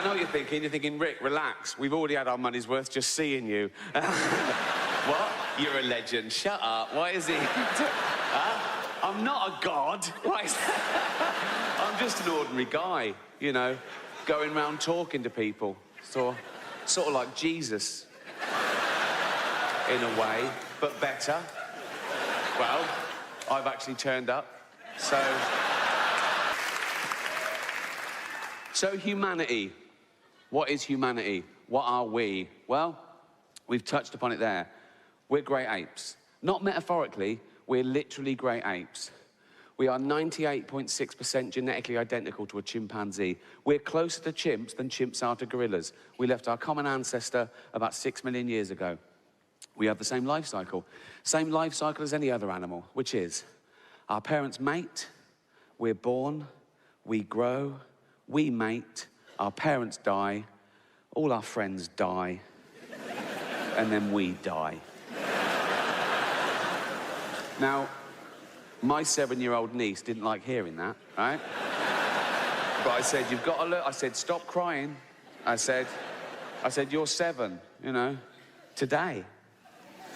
I know what you're thinking. You're thinking, Rick, relax. We've already had our money's worth just seeing you. What? You're a legend. Shut up. Why is he... Huh? I'm not a god. Why is that? I'm just an ordinary guy, you know, going around talking to people. Sort of like Jesus. In a way, but better. Well, I've actually turned up, So humanity. What is humanity? What are we? Well, we've touched upon it there. We're great apes. Not metaphorically, we're literally great apes. We are 98.6% genetically identical to a chimpanzee. We're closer to chimps than chimps are to gorillas. We left our common ancestor about 6 million years ago. We have the same life cycle as any other animal, which is our parents mate, we're born, we grow, we mate, our parents die, all our friends die, and then we die. Now, my 7-year-old niece didn't like hearing that, right? But I said, you've got to look. I said, stop crying. I said, you're 7, you know, today.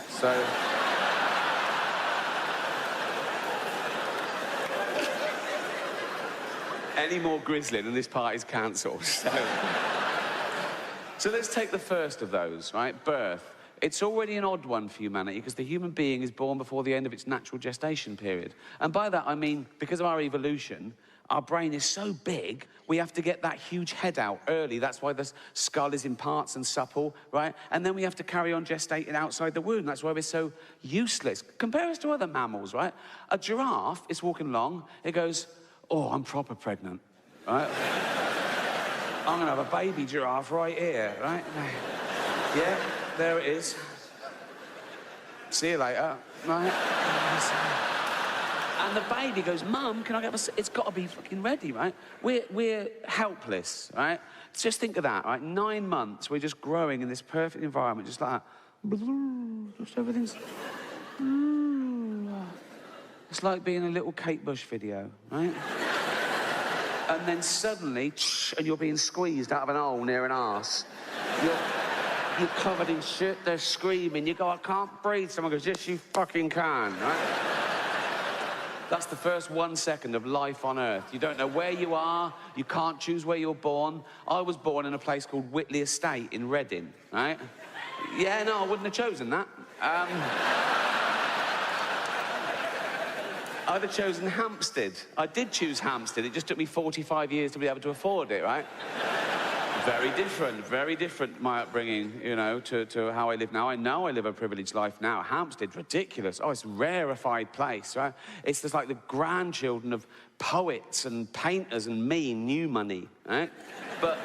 So... any more grisly and this party's cancelled. So let's take the first of those, right? Birth. It's already an odd one for humanity because the human being is born before the end of its natural gestation period. And by that, I mean, because of our evolution, our brain is so big, we have to get that huge head out early. That's why the skull is in parts and supple, right? And then we have to carry on gestating outside the womb. That's why we're so useless. Compare us to other mammals, right? A giraffe is walking along, it goes, oh, I'm proper pregnant, right? I'm gonna have a baby giraffe right here, right? Yeah, there it is. See you later, right? And the baby goes, Mum, can I get a... It's got to be fucking ready, right? We're helpless, right? Just think of that, right? 9 months, we're just growing in this perfect environment, just like that. Just everything's... It's like being a little Kate Bush video, right? And then suddenly, and you're being squeezed out of an hole near an arse. You're covered in shit, they're screaming. You go, I can't breathe. Someone goes, yes, you fucking can, right? That's the first 1 second of life on Earth. You don't know where you are. You can't choose where you're born. I was born in a place called Whitley Estate in Reading, right? Yeah, no, I wouldn't have chosen that. I'd have chosen Hampstead. I did choose Hampstead. It just took me 45 years to be able to afford it, right? Very different, my upbringing, you know, to how I live now. I know I live a privileged life now. Hampstead's ridiculous. Oh, it's a rarefied place, right? It's just like the grandchildren of poets and painters and me, new money, right? But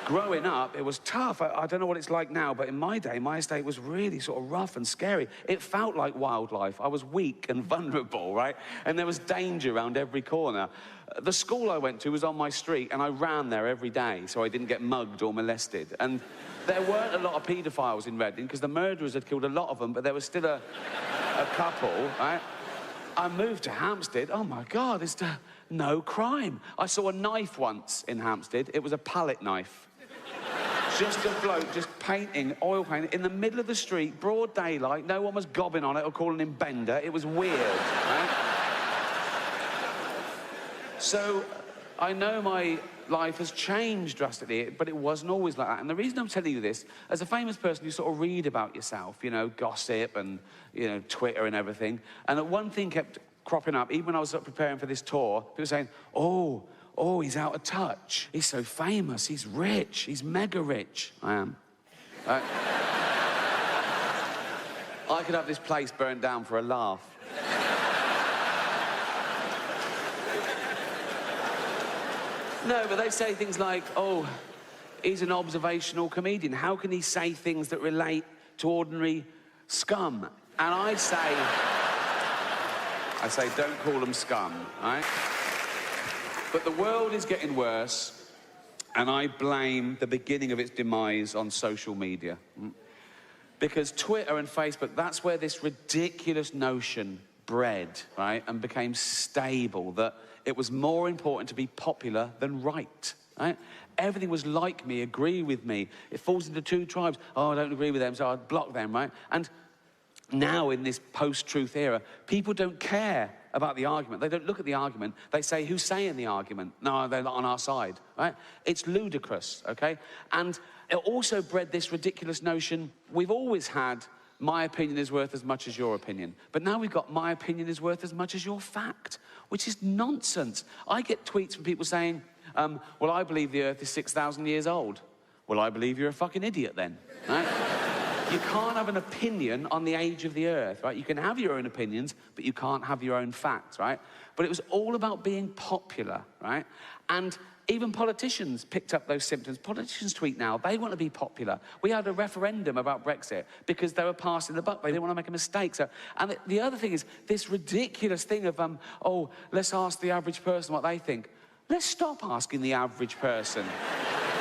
growing up, it was tough. I don't know what it's like now, but in my day, my estate was really sort of rough and scary. It felt like wildlife. I was weak and vulnerable, right? And there was danger around every corner. The school I went to was on my street, and I ran there every day so I didn't get mugged or molested. And there weren't a lot of paedophiles in Reading because the murderers had killed a lot of them, but there was still a couple, right? I moved to Hampstead. Oh, my God, it's no crime. I saw a knife once in Hampstead. It was a palette knife. Just a bloke just painting, oil painting, in the middle of the street, broad daylight. No one was gobbing on it or calling him Bender. It was weird, right? So, I know my life has changed drastically, but it wasn't always like that. And the reason I'm telling you this, as a famous person, you sort of read about yourself, you know, gossip and, you know, Twitter and everything. And one thing kept cropping up, even when I was preparing for this tour, people saying, oh, he's out of touch. He's so famous, he's rich, he's mega rich. I am. I could have this place burned down for a laugh. No, but they say things like, oh, he's an observational comedian. How can he say things that relate to ordinary scum? And I say, don't call them scum, right? But the world is getting worse, and I blame the beginning of its demise on social media. Because Twitter and Facebook, that's where this ridiculous notion bred, right, and became stable, that it was more important to be popular than right. right? Everything was like me, agree with me. It falls into two tribes. Oh, I don't agree with them, so I'd block them, right? And now, in this post-truth era, people don't care about the argument. They don't look at the argument. They say, who's saying the argument? No, they're not on our side, right? It's ludicrous, okay? And it also bred this ridiculous notion. We've always had my opinion is worth as much as your opinion. But now we've got my opinion is worth as much as your fact, which is nonsense. I get tweets from people saying, well, I believe the Earth is 6,000 years old. Well, I believe you're a fucking idiot then, right? You can't have an opinion on the age of the Earth, right? You can have your own opinions, but you can't have your own facts, right? But it was all about being popular, right? And even politicians picked up those symptoms. Politicians tweet now, they want to be popular. We had a referendum about Brexit because they were passing the buck. They didn't want to make a mistake. So, and the other thing is this ridiculous thing of, oh, let's ask the average person what they think. Let's stop asking the average person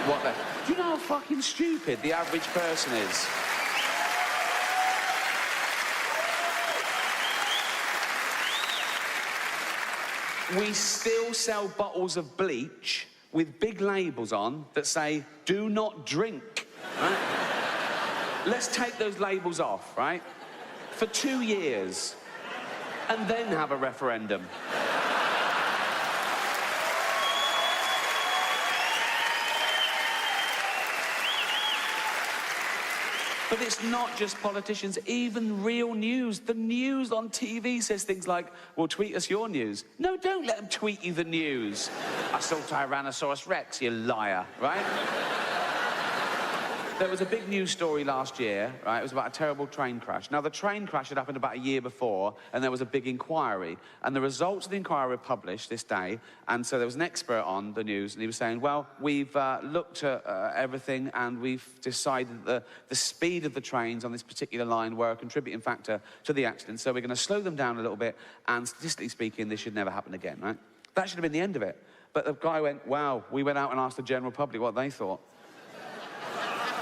what they... Do you know how fucking stupid the average person is? We still sell bottles of bleach with big labels on that say, do not drink, right? Let's take those labels off, right? For 2 years, and then have a referendum. But it's not just politicians, even real news. The news on TV says things like, well, tweet us your news. No, don't let them tweet you the news. I saw Tyrannosaurus Rex, you liar, right? There was a big news story last year, right? It was about a terrible train crash. Now, the train crash had happened about a year before, and there was a big inquiry. And the results of the inquiry were published this day, and so there was an expert on the news, and he was saying, well, we've looked at everything, and we've decided that the speed of the trains on this particular line were a contributing factor to the accident, so we're going to slow them down a little bit, and statistically speaking, this should never happen again, right? That should have been the end of it. But the guy went, wow, we went out and asked the general public what they thought.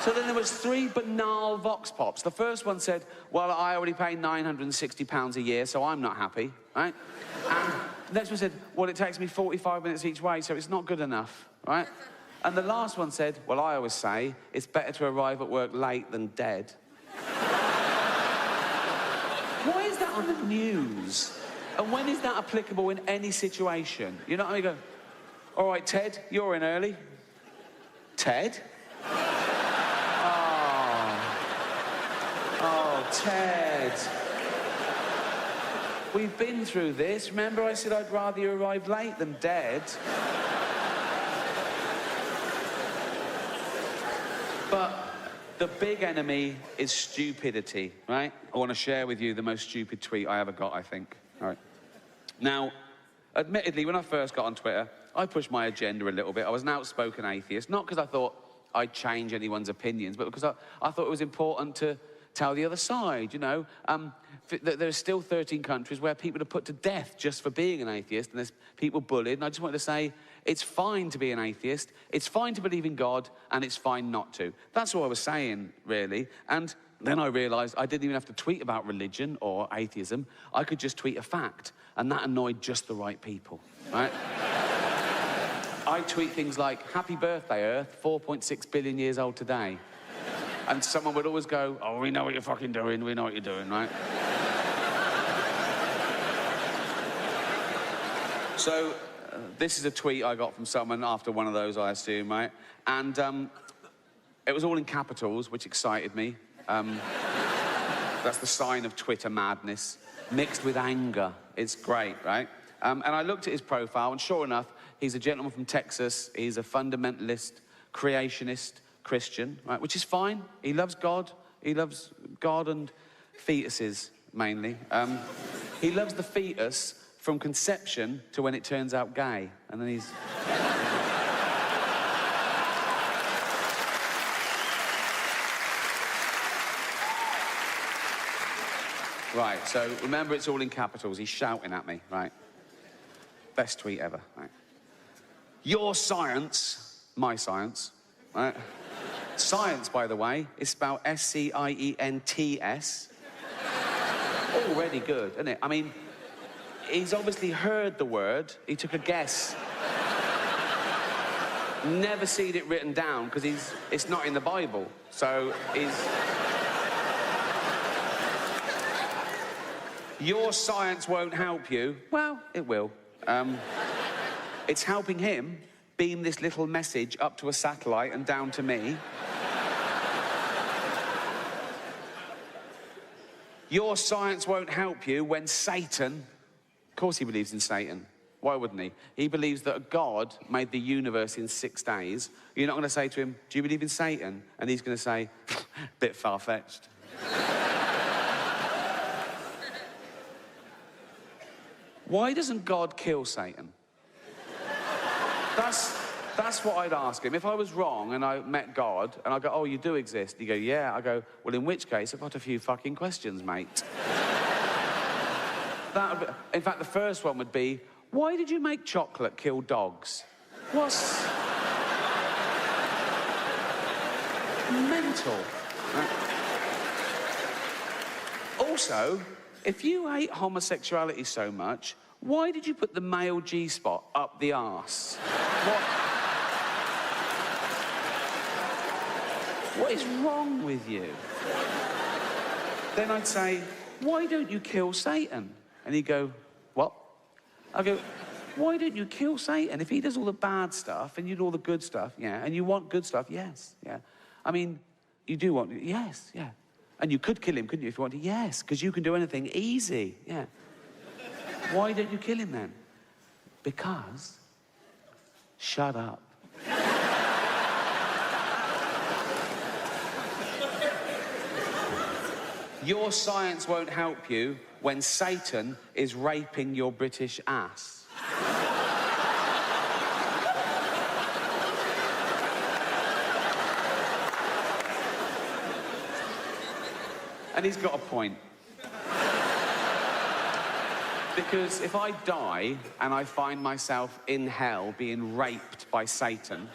So then there was 3 banal vox pops. The first one said, well, I already pay £960 a year, so I'm not happy, right? And the next one said, well, it takes me 45 minutes each way, so it's not good enough, right? And the last one said, well, I always say, it's better to arrive at work late than dead. Why is that on the news? And when is that applicable in any situation? You know what I mean? You go, all right, Ted, you're in early. Ted? Oh, Ted. We've been through this. Remember I said I'd rather you arrive late than dead? But the big enemy is stupidity, right? I want to share with you the most stupid tweet I ever got, I think. All right. Now, admittedly, when I first got on Twitter, I pushed my agenda a little bit. I was an outspoken atheist, not because I thought I'd change anyone's opinions, but because I thought it was important to tell the other side, you know. There's still 13 countries where people are put to death just for being an atheist, and there's people bullied, and I just wanted to say, it's fine to be an atheist, it's fine to believe in God, and it's fine not to. That's what I was saying, really. And then I realised I didn't even have to tweet about religion or atheism. I could just tweet a fact, and that annoyed just the right people, right? I tweet things like, happy birthday, Earth, 4.6 billion years old today. And someone would always go, oh, we know what you're fucking doing, we know what you're doing, right? So, this is a tweet I got from someone after one of those, I assume, right? And it was all in capitals, which excited me. That's the sign of Twitter madness, mixed with anger. It's great, right? And I looked at his profile, and sure enough, he's a gentleman from Texas. He's a fundamentalist, creationist Christian, right? Which is fine. He loves God. He loves God and fetuses, mainly. He loves the fetus from conception to when it turns out gay. And then he's... Right, so remember it's all in capitals. He's shouting at me, right? Best tweet ever, right? Your science, my science, right? Science, by the way, is spelled S-C-I-E-N-T-S. Already good, isn't it? I mean, he's obviously heard the word. He took a guess. never seen it written down because it's not in the Bible. So your science won't help you. Well, it will. It's helping him beam this little message up to a satellite and down to me. Your science won't help you when Satan... Of course he believes in Satan. Why wouldn't he? He believes that God made the universe in 6 days. You're not going to say to him, do you believe in Satan? And he's going to say, bit far-fetched. Why doesn't God kill Satan? That's what I'd ask him. If I was wrong and I met God and I go, oh, you do exist. He'd go, yeah. I go, well, in which case, I've got a few fucking questions, mate. In fact, the first one would be, why did you make chocolate kill dogs? What's... mental. Also, if you hate homosexuality so much, why did you put the male G-spot up the arse? What is wrong with you? Then I'd say, why don't you kill Satan? And he'd go, what? I go, why don't you kill Satan? If he does all the bad stuff and you do all the good stuff, yeah, and you want good stuff, yes, yeah. I mean, you do want, yes, yeah. And you could kill him, couldn't you, if you wanted? Yes, because you can do anything easy, yeah. Why don't you kill him then? Because... shut up. Your science won't help you when Satan is raping your British ass. And he's got a point. Because if I die and I find myself in hell being raped by Satan,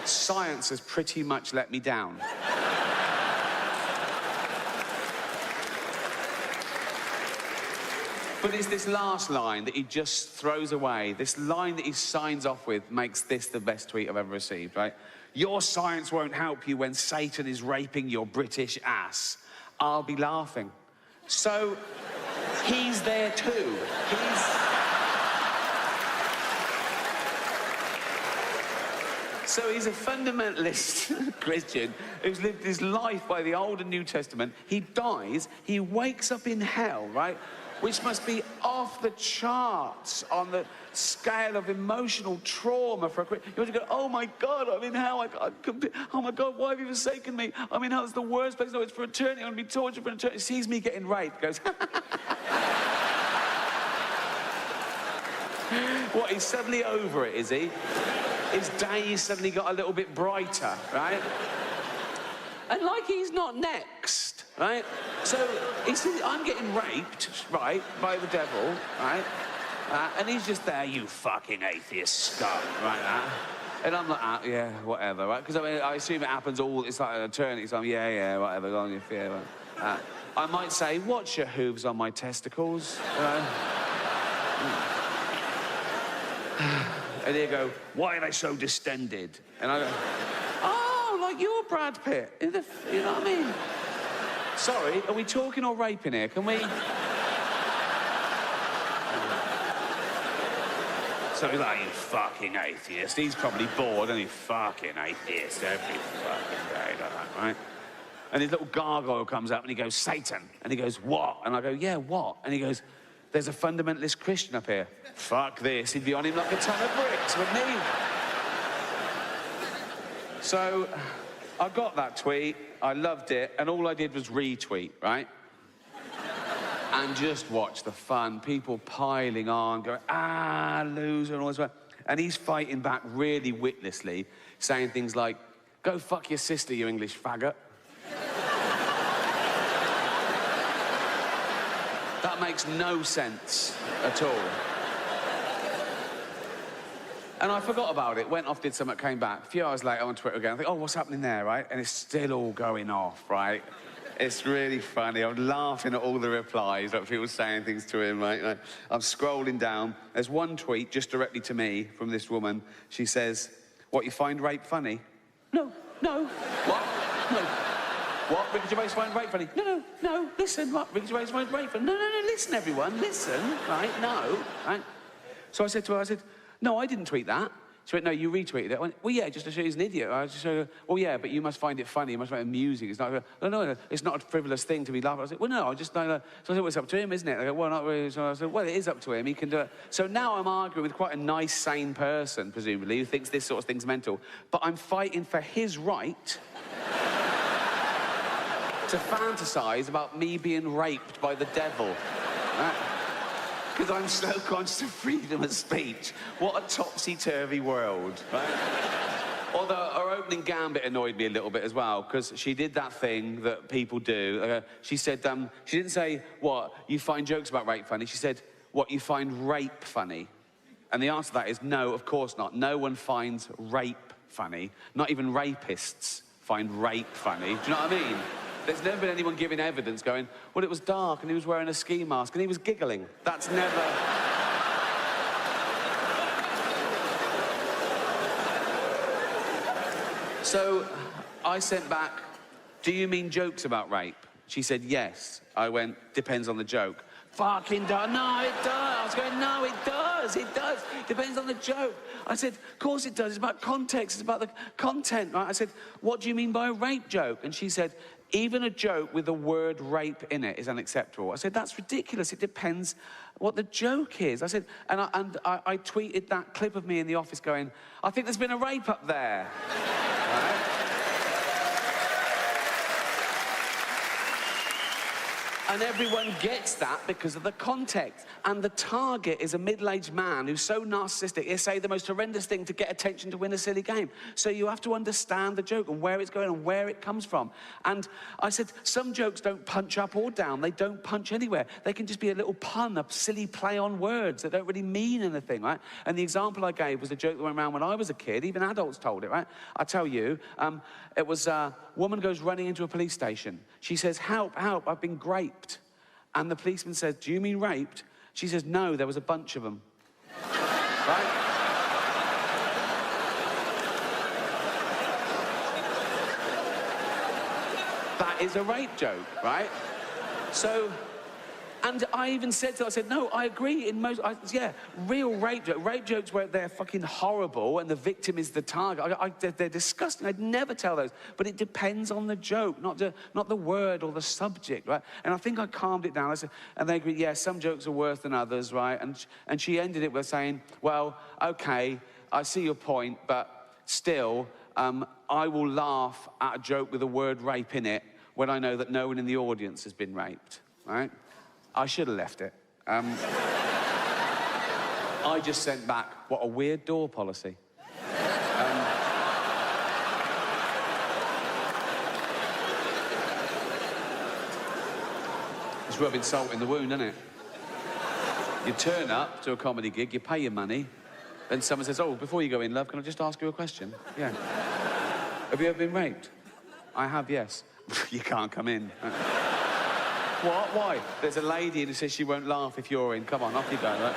science has pretty much let me down. But it's this last line that he just throws away. This line that he signs off with makes this the best tweet I've ever received, right? Your science won't help you when Satan is raping your British ass. I'll be laughing. So... he's there too. So he's a fundamentalist Christian who's lived his life by the Old and New Testament. He dies, he wakes up in hell, right? Which must be off the charts on the scale of emotional trauma for a Christian. You want to go, oh my God, I'm in hell. Oh my God, why have you forsaken me? I'm in hell, it's the worst place. No, it's for eternity. I'm going to be tortured for eternity. Sees me getting raped, goes, what, he's suddenly over it, is he? His day suddenly got a little bit brighter, right? And like he's not next, right? So he says, I'm getting raped, right, by the devil, right? And he's just there, you fucking atheist scum, right? And I'm like, yeah, whatever, right? Because I mean, I assume it happens all, it's like an eternity, so I'm, yeah, whatever, go on your fear. I might say, watch your hooves on my testicles, And he'll go, why are they so distended? And I go, oh, like you're Brad Pitt. You know what I mean? Sorry, are we talking or raping here? Can we... So he's like, you fucking atheist. He's probably bored, and he fucking atheist every fucking day, like that, right? And his little gargoyle comes up and he goes, Satan. And he goes, what? And I go, yeah, what? And he goes, there's a fundamentalist Christian up here. Fuck this. He'd be on him like a ton of bricks, wouldn't he? So I got that tweet, I loved it, and all I did was retweet, right? And just watch the fun, people piling on, going, loser, and all this stuff. And he's fighting back really witlessly, saying things like, go fuck your sister, you English faggot. That makes no sense at all. And I forgot about it, went off, did something, came back. A few hours later on Twitter again, I think, oh, what's happening there, right? And it's still all going off, right? It's really funny. I'm laughing at all the replies, like people saying things to him, right? I'm scrolling down. There's one tweet just directly to me from this woman. She says, What, you find rape funny? No. What? No. What? Ricky Gervais find rape funny? No. Listen, what? Ricky Gervais find rape funny? No. Listen, everyone. Listen. Right? No. Right? So I said to her, no, I didn't tweet that. She went, no, you retweeted it. I went, well, yeah, just to show you he's an idiot. I just said, well, yeah, but you must find it funny. You must find it amusing. It's not, no, it's not a frivolous thing to be laughing. I said, well, no, I just, so I said, well, it's up to him, isn't it? They go, well, not really. So I said, well, it is up to him. He can do it. So now I'm arguing with quite a nice, sane person, presumably, who thinks this sort of thing's mental. But I'm fighting for his right to fantasize about me being raped by the devil. Right? Because I'm so conscious of freedom of speech. What a topsy-turvy world, right? Although her opening gambit annoyed me a little bit as well, because she did that thing that people do. She said, she didn't say, what, you find jokes about rape funny. She said, what, you find rape funny? And the answer to that is no, of course not. No one finds rape funny. Not even rapists find rape funny. Do you know what I mean? There's never been anyone giving evidence going, well, it was dark and he was wearing a ski mask and he was giggling. That's never... So I sent back, do you mean jokes about rape? She said, yes. I went, depends on the joke. Fucking does. No, it does. I was going, no, it does. It does. Depends on the joke. I said, of course it does. It's about context. It's about the content, right? I said, what do you mean by a rape joke? And she said, even a joke with the word rape in it is unacceptable. I said, that's ridiculous. It depends what the joke is. I said, and I tweeted that clip of me in the office going, I think there's been a rape up there. Right? And everyone gets that because of the context. And the target is a middle-aged man who's so narcissistic, he'll say the most horrendous thing to get attention to win a silly game. So you have to understand the joke and where it's going and where it comes from. And I said, some jokes don't punch up or down. They don't punch anywhere. They can just be a little pun, a silly play on words that don't really mean anything, right? And the example I gave was a joke that went around when I was a kid. Even adults told it, right? I tell you, it was a woman goes running into a police station. She says, help, help, I've been raped. And the policeman says, do you mean raped? She says, no, there was a bunch of them. Right? That is a rape joke, right? So, and I even said to her, I said, no, I agree in most, yeah, real rape jokes where they're fucking horrible and the victim is the target. They're disgusting. I'd never tell those. But it depends on the joke, not the word or the subject, right? And I think I calmed it down. I said, and they agreed, yeah, some jokes are worse than others, right? And she ended it with saying, well, okay, I see your point, but still, I will laugh at a joke with the word rape in it when I know that no one in the audience has been raped, right? I should have left it. I just sent back, what a weird door policy. It's rubbing salt in the wound, isn't it? You turn up to a comedy gig, you pay your money, then someone says, oh, before you go in, love, can I just ask you a question? Yeah. Have you ever been raped? I have, yes. You can't come in. What? Why? There's a lady who says she won't laugh if you're in. Come on, off you go, right?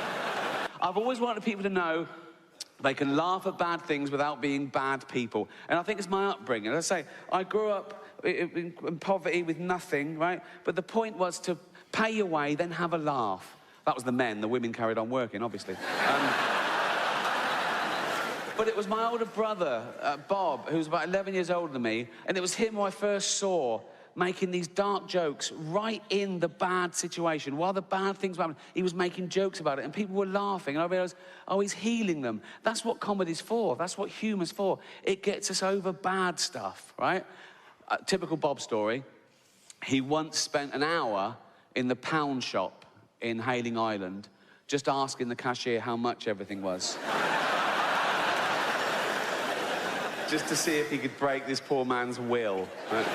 I've always wanted people to know they can laugh at bad things without being bad people. And I think it's my upbringing. As I say, I grew up in poverty with nothing, right? But the point was to pay your way, then have a laugh. That was the men. The women carried on working, obviously. But it was my older brother, Bob, who was about 11 years older than me, and it was him who I first saw making these dark jokes right in the bad situation. While the bad things were happening, he was making jokes about it, and people were laughing, and I realised, oh, he's healing them. That's what comedy's for. That's what humour's for. It gets us over bad stuff, right? A typical Bob story. He once spent an hour in the pound shop in Hayling Island just asking the cashier how much everything was. Just to see if he could break this poor man's will. Right?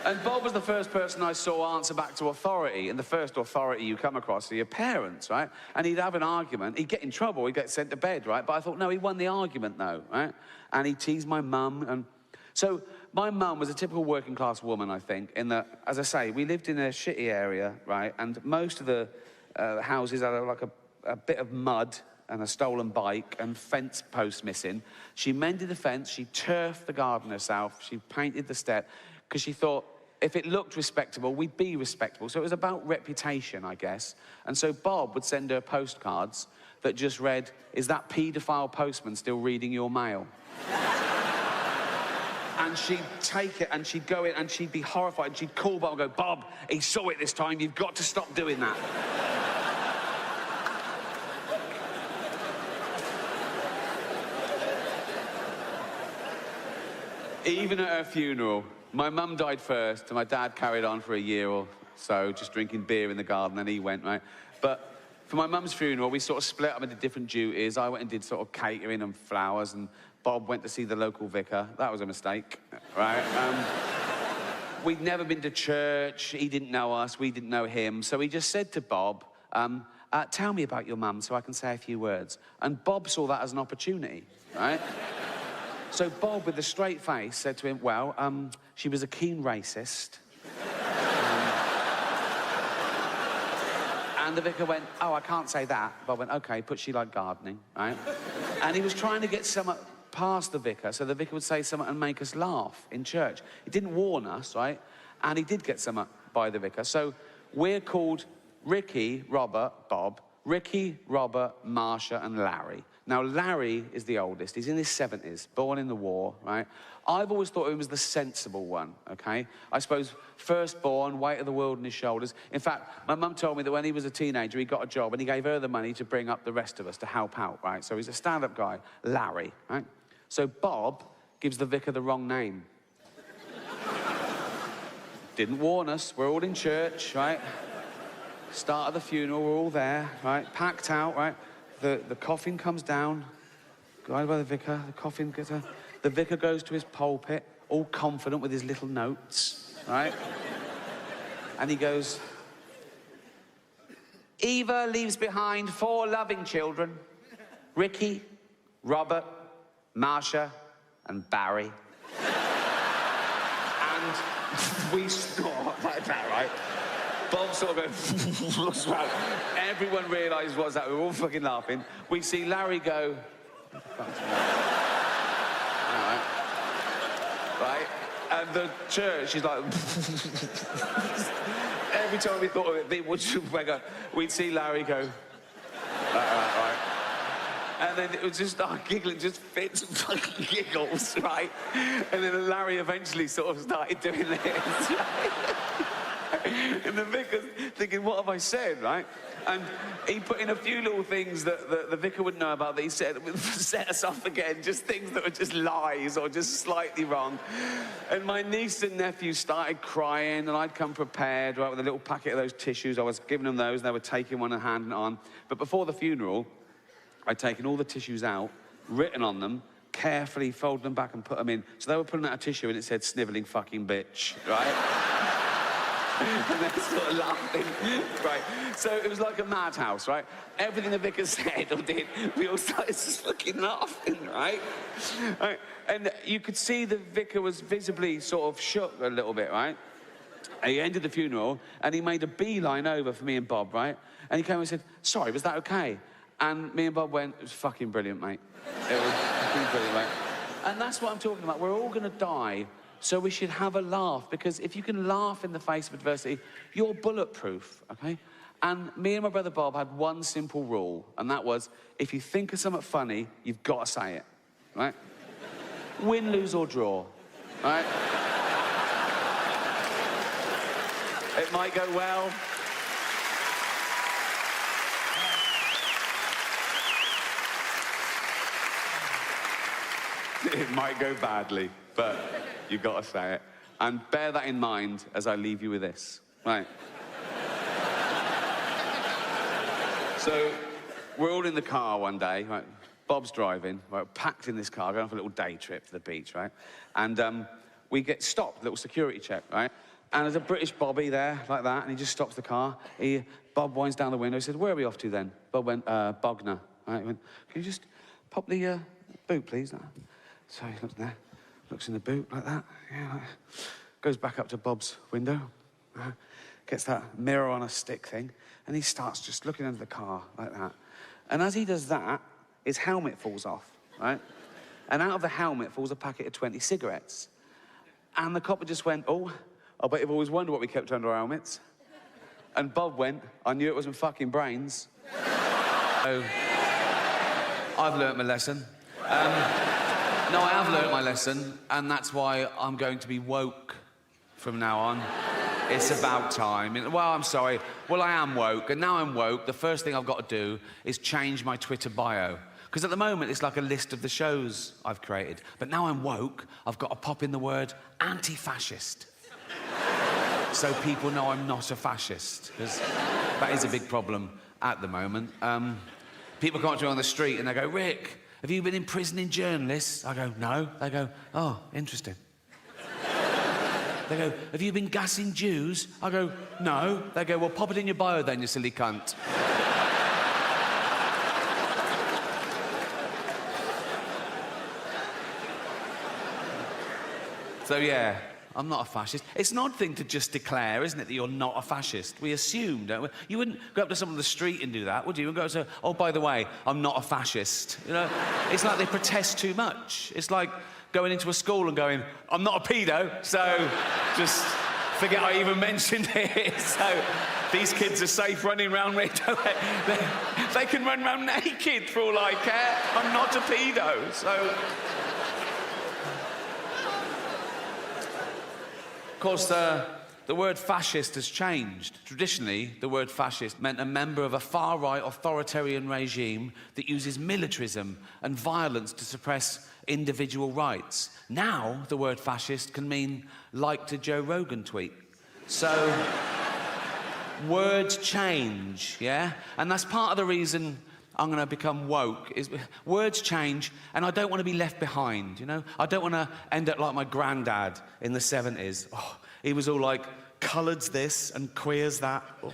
And Bob was the first person I saw answer back to authority, and the first authority you come across are your parents, right? And he'd have an argument, he'd get in trouble, he'd get sent to bed, right? But I thought, no, he won the argument, though, right? And he teased my mum, and... So my mum was a typical working-class woman, I think, in that, as I say, we lived in a shitty area, right? And most of the houses had, like, a bit of mud and a stolen bike and fence posts missing. She mended the fence, she turfed the garden herself, she painted the step, because she thought if it looked respectable, we'd be respectable. So it was about reputation, I guess. And so Bob would send her postcards that just read, "Is that paedophile postman still reading your mail?" And she'd take it and she'd go in and she'd be horrified. And she'd call Bob and go, "Bob, he saw it this time. You've got to stop doing that." Even at her funeral, my mum died first and my dad carried on for a year or so, just drinking beer in the garden, and he went, right? But for my mum's funeral, we sort of split up into different duties. I went and did sort of catering and flowers, and Bob went to see the local vicar. That was a mistake, right? We'd never been to church. He didn't know us. We didn't know him. So he just said to Bob, "Tell me about your mum so I can say a few words." And Bob saw that as an opportunity, right? So Bob, with a straight face, said to him, "Well, she was a keen racist." And the vicar went, "Oh, I can't say that." Bob went, "OK, but she liked gardening," right? And he was trying to get something past the vicar, so the vicar would say something and make us laugh in church. He didn't warn us, right? And he did get something by the vicar. So we're called Ricky, Robert, Bob, Ricky, Robert, Marsha, and Larry. Now, Larry is the oldest. He's in his 70s, born in the war, right? I've always thought he was the sensible one, OK? I suppose firstborn, weight of the world on his shoulders. In fact, my mum told me that when he was a teenager, he got a job and he gave her the money to bring up the rest of us to help out, right? So he's a stand-up guy, Larry, right? So Bob gives the vicar the wrong name. Didn't warn us. We're all in church, right? Start of the funeral, we're all there, right? Packed out, right? The coffin comes down, guided by the vicar, the coffin gets out. The vicar goes to his pulpit, all confident with his little notes, right? And he goes, "Eva leaves behind 4 loving children, Ricky, Robert, Marsha, and Barry." And we snort like that, right? Bob sort of looks around. Everyone realised what's that. We were all fucking laughing. We see Larry go, right? And the church is like... Every time we thought of it, people would go, we'd see Larry go, right. And then it would just start giggling, just fits and fucking giggles, right? And then Larry eventually sort of started doing this, right? And the vicar's thinking, what have I said, right? And he put in a few little things that the vicar wouldn't know about that he said would set us off again, just things that were just lies or just slightly wrong. And my niece and nephew started crying, and I'd come prepared, right, with a little packet of those tissues. I was giving them those, and they were taking one and handing it on. But before the funeral, I'd taken all the tissues out, written on them, carefully folded them back and put them in. So they were pulling out a tissue and it said, "Snivelling fucking bitch," right? And they're sort of laughing, right? So it was like a madhouse, right? Everything the vicar said or did, we all started just fucking laughing, right? And you could see the vicar was visibly sort of shook a little bit, right? And he ended the funeral and he made a beeline over for me and Bob, right? And he came and said, "Sorry, was that okay?" And me and Bob went, "It was fucking brilliant, mate. It was fucking brilliant, mate." And that's what I'm talking about. We're all going to die. So we should have a laugh, because if you can laugh in the face of adversity, you're bulletproof, OK? And me and my brother Bob had one simple rule, and that was, if you think of something funny, you've got to say it, right? Win, lose, or draw, right? It might go well. It might go badly, but you've got to say it. And bear that in mind as I leave you with this. Right. So, we're all in the car one day, right? Bob's driving, right? Packed in this car, going for a little day trip to the beach, right? And we get stopped, little security check, right? And there's a British Bobby there, like that, and he just stops the car. Bob winds down the window, he said, "Where are we off to then?" Bob went, "Bognor." Right? He went, "Can you just pop the boot, please?" So he looks there, looks in the boot like that, yeah, goes back up to Bob's window, gets that mirror on a stick thing, and he starts just looking under the car like that. And as he does that, his helmet falls off, right? And out of the helmet falls a packet of 20 cigarettes. And the copper just went, oh, I bet you've always wondered what we kept under our helmets. And Bob went, I knew it wasn't fucking brains. So, I've learnt my lesson. No, I have learnt my lesson, and that's why I'm going to be woke from now on. It's about time. Well, I'm sorry. Well, I am woke, and now I'm woke, the first thing I've got to do is change my Twitter bio. Because at the moment, it's like a list of the shows I've created. But now I'm woke, I've got to pop in the word anti-fascist. So people know I'm not a fascist, because that is a big problem at the moment. People come up to me on the street and they go, Rick, have you been imprisoning journalists? I go, no. They go, oh, interesting. They go, have you been gassing Jews? I go, no. They go, well, pop it in your bio then, you silly cunt. So, yeah, I'm not a fascist. It's an odd thing to just declare, isn't it, that you're not a fascist? We assume, don't we? You wouldn't go up to someone on the street and do that, would you? And go say, oh, by the way, I'm not a fascist. You know, it's like they protest too much. It's like going into a school and going, I'm not a pedo, so just forget I even mentioned it. So these kids are safe running around me. They can run around naked for all I care. I'm not a pedo, so... Of course, the word fascist has changed. Traditionally, the word fascist meant a member of a far-right authoritarian regime that uses militarism and violence to suppress individual rights. Now, the word fascist can mean liked a Joe Rogan tweet. So, words change, yeah? And that's part of the reason I'm going to become woke, is words change, and I don't want to be left behind, you know? I don't want to end up like my granddad in the 70s. Oh, he was all like, coloureds this and queers that. Oh.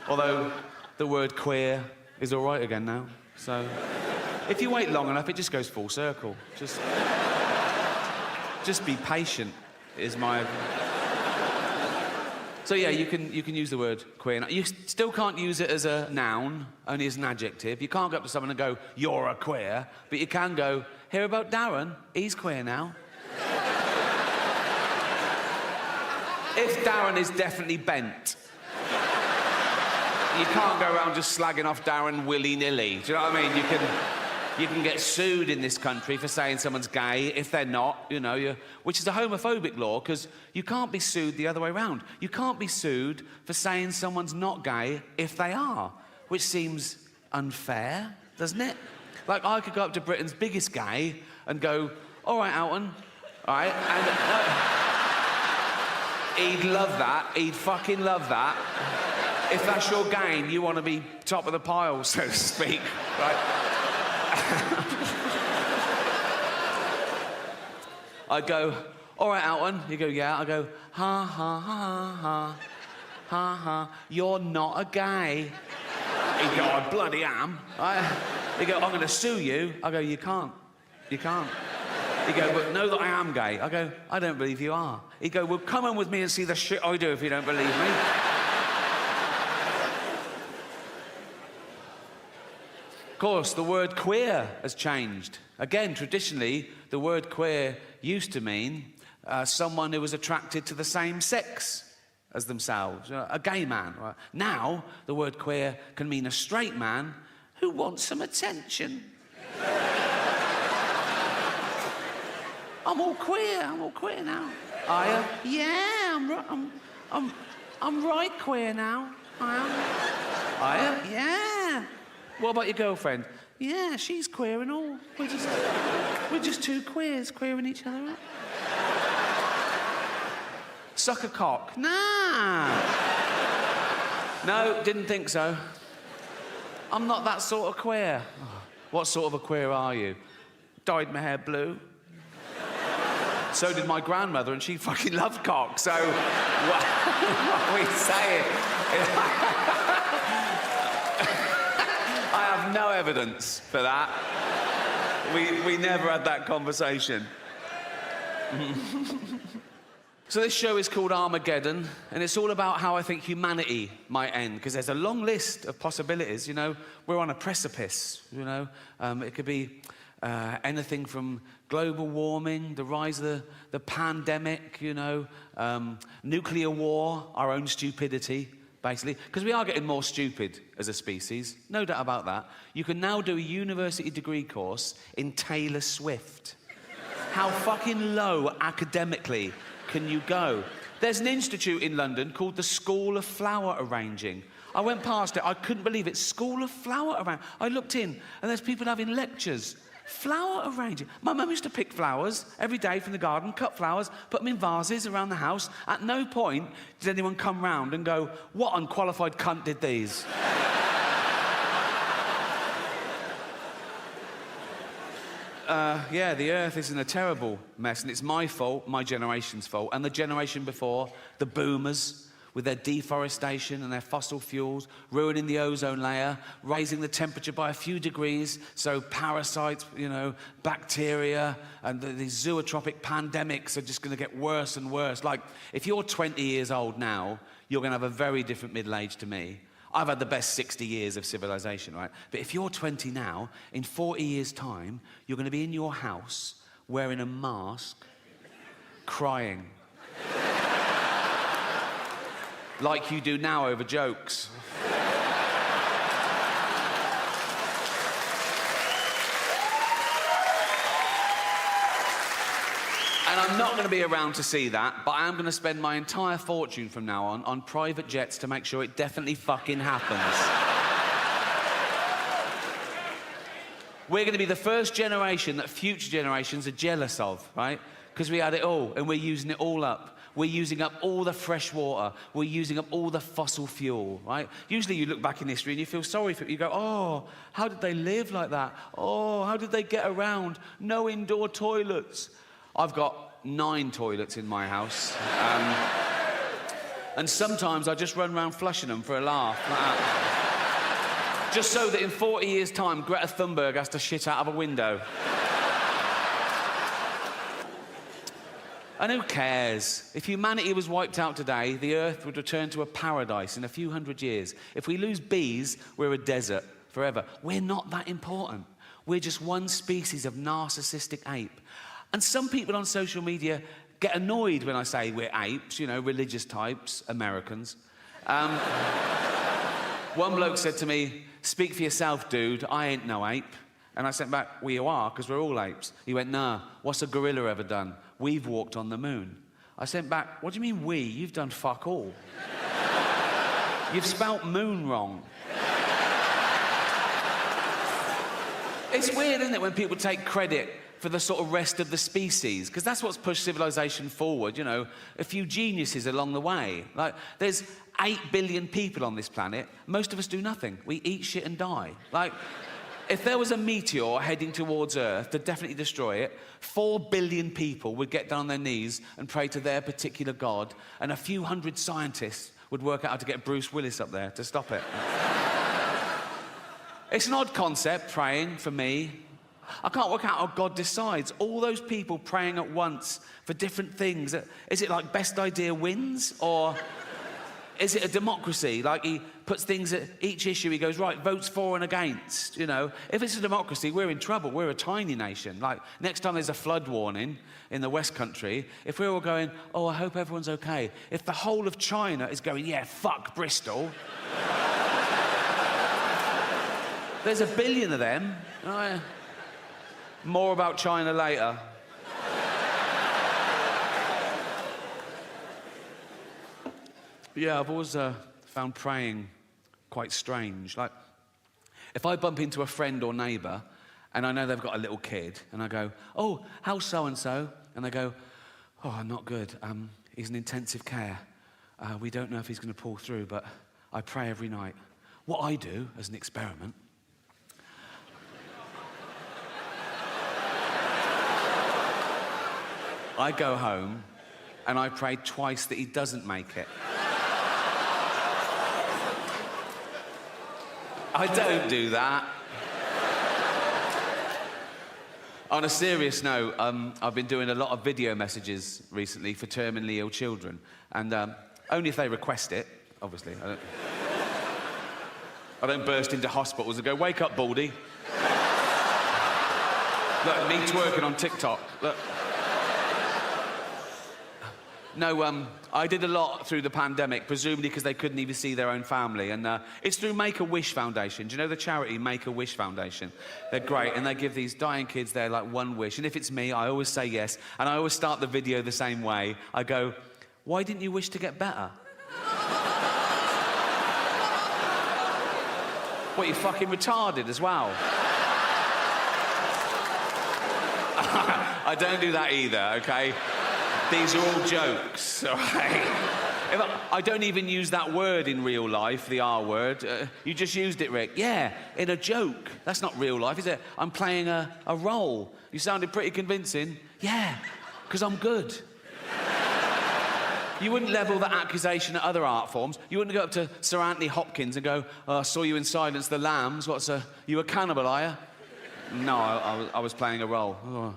Although the word queer is all right again now. So if you wait long enough, it just goes full circle. Just be patient is my... So yeah, you can use the word queer. You still can't use it as a noun, only as an adjective. You can't go up to someone and go, you're a queer, but you can go, hear about Darren? He's queer now. If Darren is definitely bent. You can't go around just slagging off Darren willy-nilly. Do you know what I mean? You can get sued in this country for saying someone's gay if they're not, you know, which is a homophobic law, because you can't be sued the other way around. You can't be sued for saying someone's not gay if they are, which seems unfair, doesn't it? Like, I could go up to Britain's biggest gay and go, all right, Alton, all right, and he'd love that, he'd fucking love that. If that's your game, you want to be top of the pile, so to speak, right? I'd go, all right, Alton. He'd go, yeah. I'd go, ha, ha, ha, ha, ha, ha, you're not a gay. He'd go, I bloody am. He'd go, I'm going to sue you. I go, you can't. You can't. He'd go, but know that I am gay. I go, I don't believe you are. He'd go, well, come on with me and see the shit I do if you don't believe me. Of course, the word queer has changed. Again, traditionally, the word queer used to mean someone who was attracted to the same sex as themselves, a gay man. Right? Now, the word queer can mean a straight man who wants some attention. I'm all queer now. Are you? Yeah, I'm right queer now. I am. Are you? Yeah. What about your girlfriend? Yeah, she's queer and all. We're just two queers queering each other up. Suck a cock? Nah. No, didn't think so. I'm not that sort of queer. What sort of a queer are you? Dyed my hair blue. So did my grandmother, and she fucking loved cock, so... what are we saying? I have no evidence for that. We never had that conversation. So this show is called Armageddon, and it's all about how I think humanity might end, because there's a long list of possibilities, you know. We're on a precipice, you know. It could be anything from global warming, the rise of the pandemic, you know, nuclear war, our own stupidity, basically. Because we are getting more stupid as a species, no doubt about that. You can now do a university degree course in Taylor Swift. How fucking low academically can you go? There's an institute in London called the School of Flower Arranging. I went past it, I couldn't believe it. School of Flower Arranging. I looked in, and there's people having lectures. Flower arranging. My mum used to pick flowers every day from the garden, cut flowers, put them in vases around the house. At no point did anyone come round and go, what unqualified cunt did these? Yeah, the Earth is in a terrible mess, and it's my fault, my generation's fault, and the generation before, the boomers, with their deforestation and their fossil fuels, ruining the ozone layer, raising the temperature by a few degrees, so parasites, you know, bacteria, and these zootropic pandemics are just going to get worse and worse. Like, if you're 20 years old now, you're going to have a very different middle age to me. I've had the best 60 years of civilization, right? But if you're 20 now, in 40 years' time, you're going to be in your house wearing a mask, crying. Like you do now over jokes. And I'm not going to be around to see that, but I am going to spend my entire fortune from now on private jets to make sure it definitely fucking happens. We're going to be the first generation that future generations are jealous of, right? Because we had it all, and we're using it all up. We're using up all the fresh water. We're using up all the fossil fuel, right? Usually you look back in history and you feel sorry for it. You go, oh, how did they live like that? Oh, how did they get around? No indoor toilets. I've got 9 toilets in my house. And sometimes I just run around flushing them for a laugh. Like that. Just so that in 40 years' time, Greta Thunberg has to shit out of a window. And who cares? If humanity was wiped out today, the Earth would return to a paradise in a few hundred years. If we lose bees, we're a desert forever. We're not that important. We're just one species of narcissistic ape. And some people on social media get annoyed when I say we're apes, you know, religious types, Americans. One bloke said to me, speak for yourself, dude, I ain't no ape. And I sent back, well, you are, because we're all apes. He went, nah, what's a gorilla ever done? We've walked on the moon. I sent back, what do you mean we? You've done fuck all. You've spelt moon wrong. It's weird, isn't it, when people take credit for the sort of rest of the species, because that's what's pushed civilization forward, you know, a few geniuses along the way. Like, there's 8 billion people on this planet. Most of us do nothing. We eat shit and die. Like, if there was a meteor heading towards Earth to definitely destroy it, 4 billion people would get down on their knees and pray to their particular god, and a few hundred scientists would work out how to get Bruce Willis up there to stop it. It's an odd concept, praying, for me. I can't work out how God decides. All those people praying at once for different things. Is it like best idea wins? Or is it a democracy? Like he puts things at each issue, he goes, right, votes for and against, you know? If it's a democracy, we're in trouble. We're a tiny nation. Like, next time there's a flood warning in the West Country, if we're all going, oh, I hope everyone's okay. If the whole of China is going, yeah, fuck Bristol. There's a billion of them. More about China later. Yeah, I've always found praying quite strange. Like, if I bump into a friend or neighbour and I know they've got a little kid, and I go, oh, how's so-and-so? And they go, oh, not good. He's in intensive care. We don't know if he's going to pull through, but I pray every night. What I do, as an experiment, I go home and I pray twice that he doesn't make it. I don't do that. On a serious note, I've been doing a lot of video messages recently for terminally ill children, and only if they request it, obviously. I don't burst into hospitals and go, "Wake up, Baldy." Look, me twerking on TikTok. Look. No, I did a lot through the pandemic, presumably because they couldn't even see their own family. And it's through Make-A-Wish Foundation. Do you know the charity Make-A-Wish Foundation? They're great, and they give these dying kids their, like, one wish. And if it's me, I always say yes. And I always start the video the same way. I go, "Why didn't you wish to get better?" What, you fucking retarded as well? I don't do that either, okay? These are all jokes, all right? I don't even use that word in real life, the R word. You just used it, Rick. Yeah, in a joke. That's not real life, is it? I'm playing a role. You sounded pretty convincing. Yeah, because I'm good. You wouldn't level that accusation at other art forms. You wouldn't go up to Sir Anthony Hopkins and go, "Oh, I saw you in Silence the Lambs. You a cannibal, are you?" No, I was playing a role. Oh,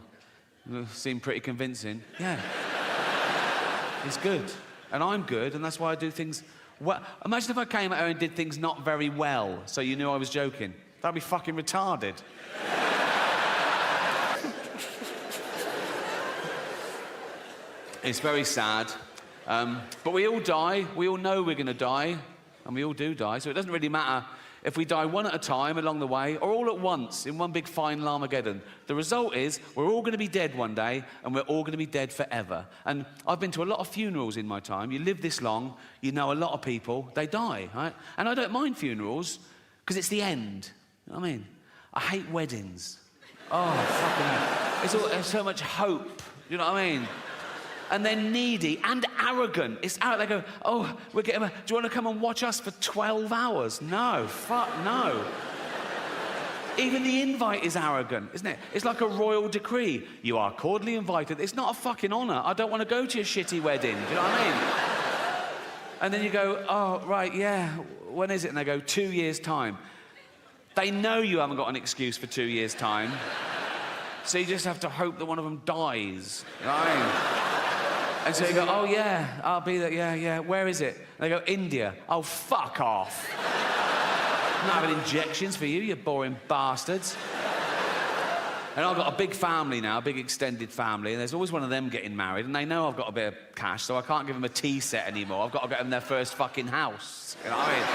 seemed pretty convincing. Yeah. It's good. And I'm good, and that's why I do things well. Imagine if I came out here and did things not very well, so you knew I was joking. That'd be fucking retarded. It's very sad. But we all die. We all know we're going to die. And we all do die. So it doesn't really matter if we die one at a time along the way or all at once in one big final Armageddon. The result is we're all going to be dead one day, and we're all going to be dead forever. And I've been to a lot of funerals in my time. You live this long, you know a lot of people, they die, right? And I don't mind funerals because it's the end. You know what I mean? I hate weddings. Oh, fucking hell. It's so much hope. You know what I mean? And they're needy and arrogant. It's out. They go, "Oh, we're getting. Do you want to come and watch us for 12 hours? No, fuck no." Even the invite is arrogant, isn't it? It's like a royal decree. You are cordially invited. It's not a fucking honour. I don't want to go to your shitty wedding. Do you know what I mean? And then you go, "Oh, right, yeah. When is it?" And they go, 2 years' time. They know you haven't got an excuse for 2 years' time. So you just have to hope that one of them dies. You know what I mean? And so you go, "Oh, yeah, I'll be there, yeah. Where is it?" And they go, "India." "Oh, fuck off. I'm not having injections for you, you boring bastards." And I've got a big family now, a big extended family, and there's always one of them getting married, and they know I've got a bit of cash, so I can't give them a tea set anymore. I've got to get them their first fucking house. You know what I mean?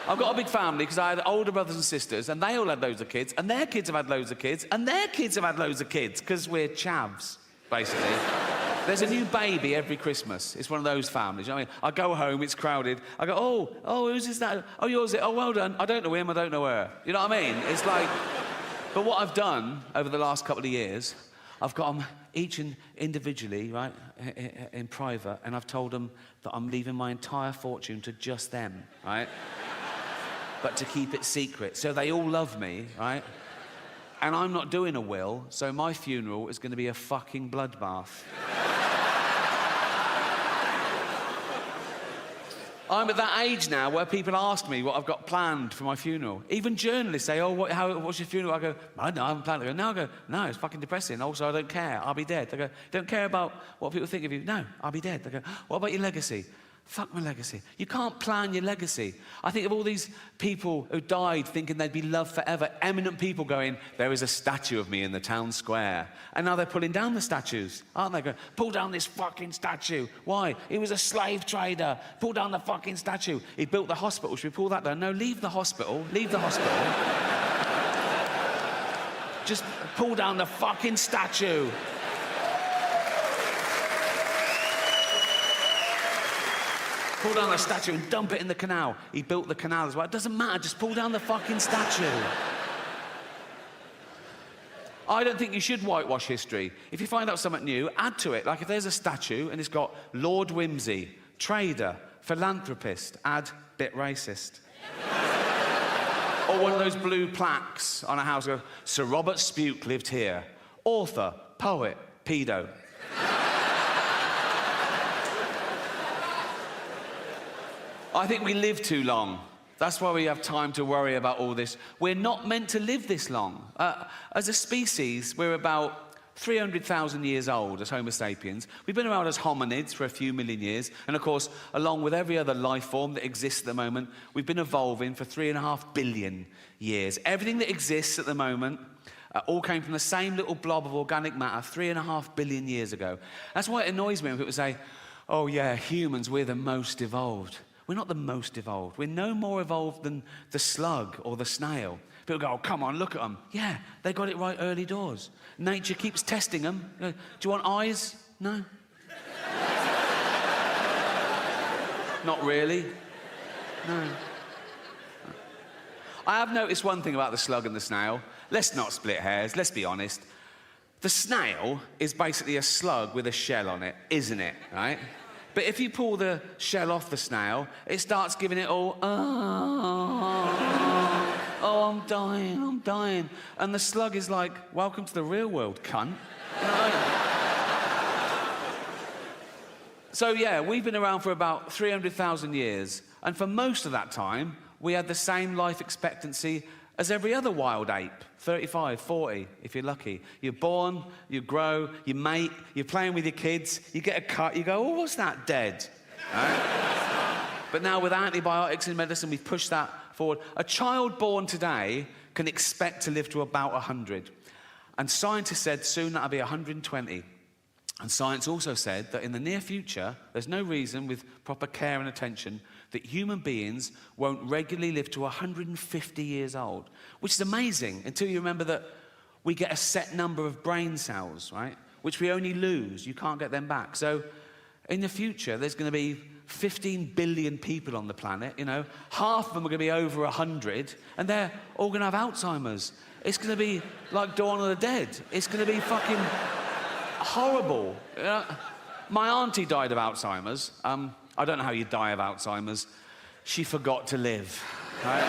I've got a big family because I had older brothers and sisters, and they all had loads of kids, and their kids have had loads of kids, and their kids have had loads of kids, because we're chavs, basically. There's a new baby every Christmas. It's one of those families. You know what I mean? I go home, it's crowded. I go, oh, who's this? That? Oh, yours? Oh, well done. I don't know him, I don't know her. You know what I mean? It's like... But what I've done over the last couple of years, I've got them each individually, right, in private, and I've told them that I'm leaving my entire fortune to just them, right? But to keep it secret. So they all love me, right? And I'm not doing a will, so my funeral is going to be a fucking bloodbath. I'm at that age now where people ask me what I've got planned for my funeral. Even journalists say, "Oh, what's your funeral?" I go, "I don't know, I haven't planned it." They go, "No," I go, "No, it's fucking depressing. Also, I don't care. I'll be dead." They go, "Don't care about what people think of you." "No, I'll be dead." They go, "What about your legacy?" Fuck my legacy. You can't plan your legacy. I think of all these people who died thinking they'd be loved forever. Eminent people going, "There is a statue of me in the town square." And now they're pulling down the statues, aren't they? Going, "Pull down this fucking statue." Why? He was a slave trader. Pull down the fucking statue. He built the hospital. Should we pull that down? No, leave the hospital. Leave the hospital. Just pull down the fucking statue. Pull down the statue and dump it in the canal. He built the canal as well. It doesn't matter, just pull down the fucking statue. I don't think you should whitewash history. If you find out something new, add to it. Like if there's a statue and it's got Lord Whimsy, trader, philanthropist, add bit racist. Or one of those blue plaques on a house, go, "Sir Robert Spuke lived here. Author, poet, pedo." I think we live too long. That's why we have time to worry about all this. We're not meant to live this long. As a species, we're about 300,000 years old as Homo sapiens. We've been around as hominids for a few million years. And of course, along with every other life form that exists at the moment, we've been evolving for 3.5 billion years. Everything that exists at the moment all came from the same little blob of organic matter 3.5 billion years ago. That's why it annoys me when people say, oh yeah, humans, we're the most evolved. We're not the most evolved. We're no more evolved than the slug or the snail. People go, oh, come on, look at them. Yeah, they got it right early doors. Nature keeps testing them. Do you want eyes? No. Not really. No. I have noticed one thing about the slug and the snail. Let's not split hairs, let's be honest. The snail is basically a slug with a shell on it, isn't it, right? But if you pull the shell off the snail, it starts giving it all, oh, I'm dying. And the slug is like, welcome to the real world, cunt. You know what I mean? So yeah, we've been around for about 300,000 years. And for most of that time, we had the same life expectancy as every other wild ape, 35, 40, if you're lucky. You're born, you grow, you mate, you're playing with your kids, you get a cut, you go, oh, what's that, dead? Right? But now with antibiotics and medicine, we've pushed that forward. A child born today can expect to live to about 100. And scientists said soon that'll be 120. And science also said that in the near future, there's no reason with proper care and attention that human beings won't regularly live to 150 years old, which is amazing until you remember that we get a set number of brain cells, right? Which we only lose. You can't get them back. So in the future, there's going to be 15 billion people on the planet, you know. Half of them are going to be over 100, and they're all going to have Alzheimer's. It's going to be like Dawn of the Dead. It's going to be fucking horrible. You know? My auntie died of Alzheimer's. I don't know how you die of Alzheimer's. She forgot to live. Right?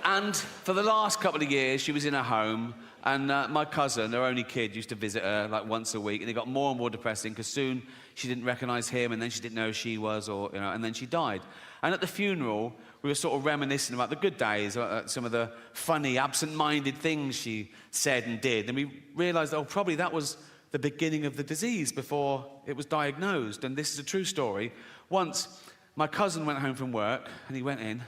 And for the last couple of years, she was in her home, and my cousin, her only kid, used to visit her like once a week, and it got more and more depressing because soon she didn't recognise him, and then she didn't know who she was, or you know, and then she died. And at the funeral, we were sort of reminiscing about the good days, some of the funny, absent-minded things she said and did, and we realised, oh, probably that was the beginning of the disease before it was diagnosed. And this is a true story. Once, my cousin went home from work, and he went in,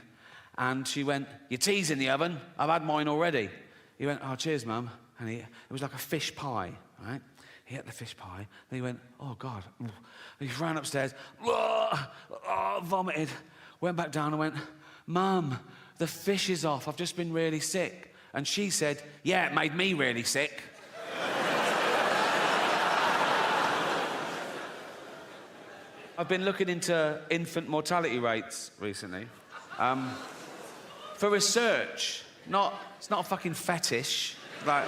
and she went, your tea's in the oven, I've had mine already. He went, oh, cheers, Mum. And it was like a fish pie, right? He ate the fish pie, then he went, oh, God. And he ran upstairs, vomited, went back down and went, Mum, the fish is off, I've just been really sick. And she said, yeah, it made me really sick. I've been looking into infant mortality rates recently. For research, it's not a fucking fetish. Like,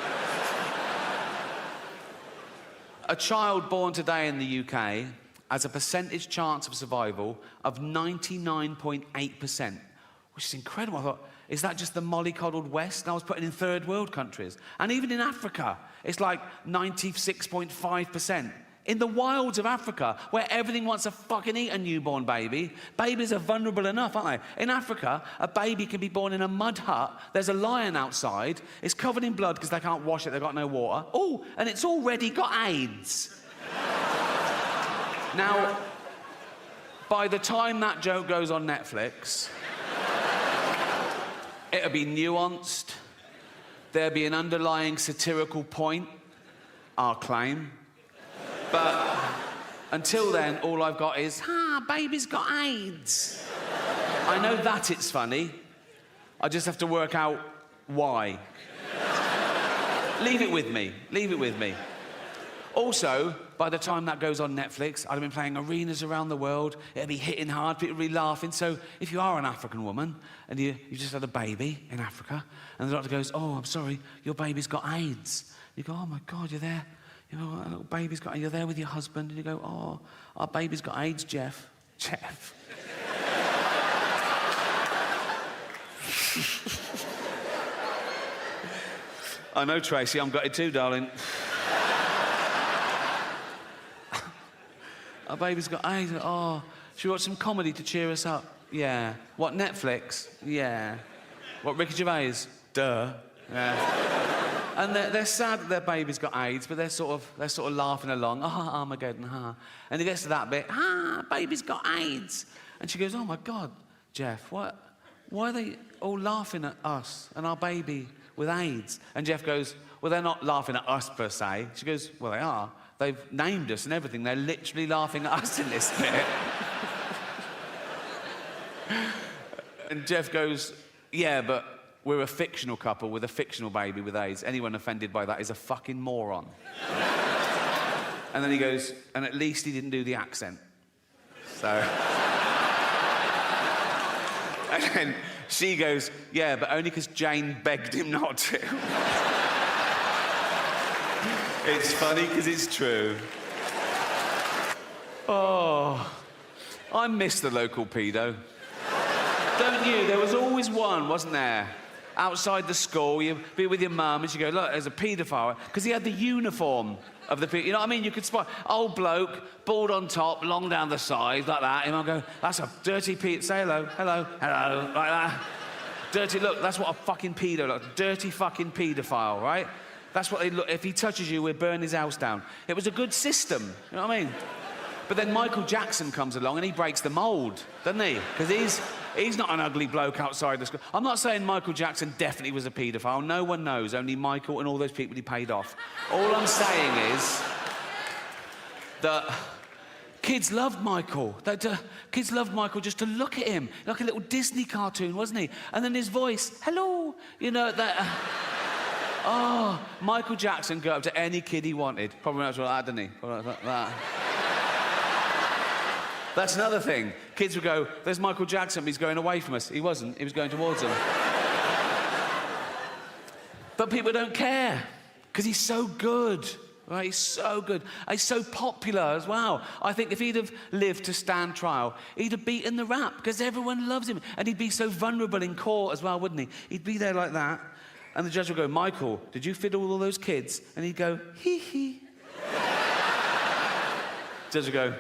a child born today in the UK has a percentage chance of survival of 99.8%, which is incredible. I thought, is that just the mollycoddled West? And I was putting in third world countries. And even in Africa, it's like 96.5%. In the wilds of Africa, where everything wants to fucking eat a newborn baby, babies are vulnerable enough, aren't they? In Africa, a baby can be born in a mud hut. There's a lion outside. It's covered in blood because they can't wash it. They've got no water. Oh, and it's already got AIDS. Now, by the time that joke goes on Netflix, it'll be nuanced. There'll be an underlying satirical point, I'll claim. But until then, all I've got is, baby's got AIDS. I know that it's funny. I just have to work out why. Leave it with me. Leave it with me. Also, by the time that goes on Netflix, I'd have been playing arenas around the world. It'll be hitting hard, people will be laughing. So if you are an African woman and you just had a baby in Africa, and the doctor goes, oh, I'm sorry, your baby's got AIDS. You go, oh, my God, you're there. You know, a little baby's got, you're there with your husband, and you go, oh, our baby's got AIDS, Jeff. Jeff. I know, Tracy, I'm got it too, darling. Our baby's got AIDS. Oh, should we watch some comedy to cheer us up? Yeah. What, Netflix? Yeah. What, Ricky Gervais? Duh. Yeah. And they're sad that their baby's got AIDS, but they're sort of laughing along. Ah, Armageddon, ha. And it gets to that bit, baby's got AIDS. And she goes, oh my God, Jeff, why are they all laughing at us and our baby with AIDS? And Jeff goes, well, they're not laughing at us per se. She goes, well, they are. They've named us and everything. They're literally laughing at us in this bit. And Jeff goes, yeah, but we're a fictional couple with a fictional baby with AIDS. Anyone offended by that is a fucking moron. And then he goes, and at least he didn't do the accent. So... And then she goes, yeah, but only because Jane begged him not to. It's funny because it's true. Oh, I miss the local pedo. Don't you? There was always one, wasn't there? Outside the school, you'd be with your mum and she'd go, look, there's a paedophile. Because he had the uniform of the pedo. You know what I mean? You could spot old bloke, bald on top, long down the side, like that. And I'll go, that's a dirty pedo. Say hello, hello, hello, like that. Dirty, look, that's what a fucking pedo looks. Dirty fucking paedophile, right? That's what they look. If he touches you, we'll burn his house down. It was a good system, you know what I mean? But then Michael Jackson comes along and he breaks the mould, doesn't he? Because he's not an ugly bloke outside the school. I'm not saying Michael Jackson definitely was a paedophile. No one knows, only Michael and all those people he paid off. All I'm saying is that kids loved Michael. Kids loved Michael just to look at him, like a little Disney cartoon, wasn't he? And then his voice, hello, you know, that... Oh, Michael Jackson go up to any kid he wanted. Probably not like that, didn't he? Probably like that. That's another thing. Kids would go, there's Michael Jackson, but he's going away from us. He wasn't. He was going towards them. But people don't care, because he's so good. Right? He's so good. He's so popular as well. I think if he'd have lived to stand trial, he'd have beaten the rap, because everyone loves him. And he'd be so vulnerable in court as well, wouldn't he? He'd be there like that. And the judge would go, Michael, did you fiddle all those kids? And he'd go, hee. Judge would go,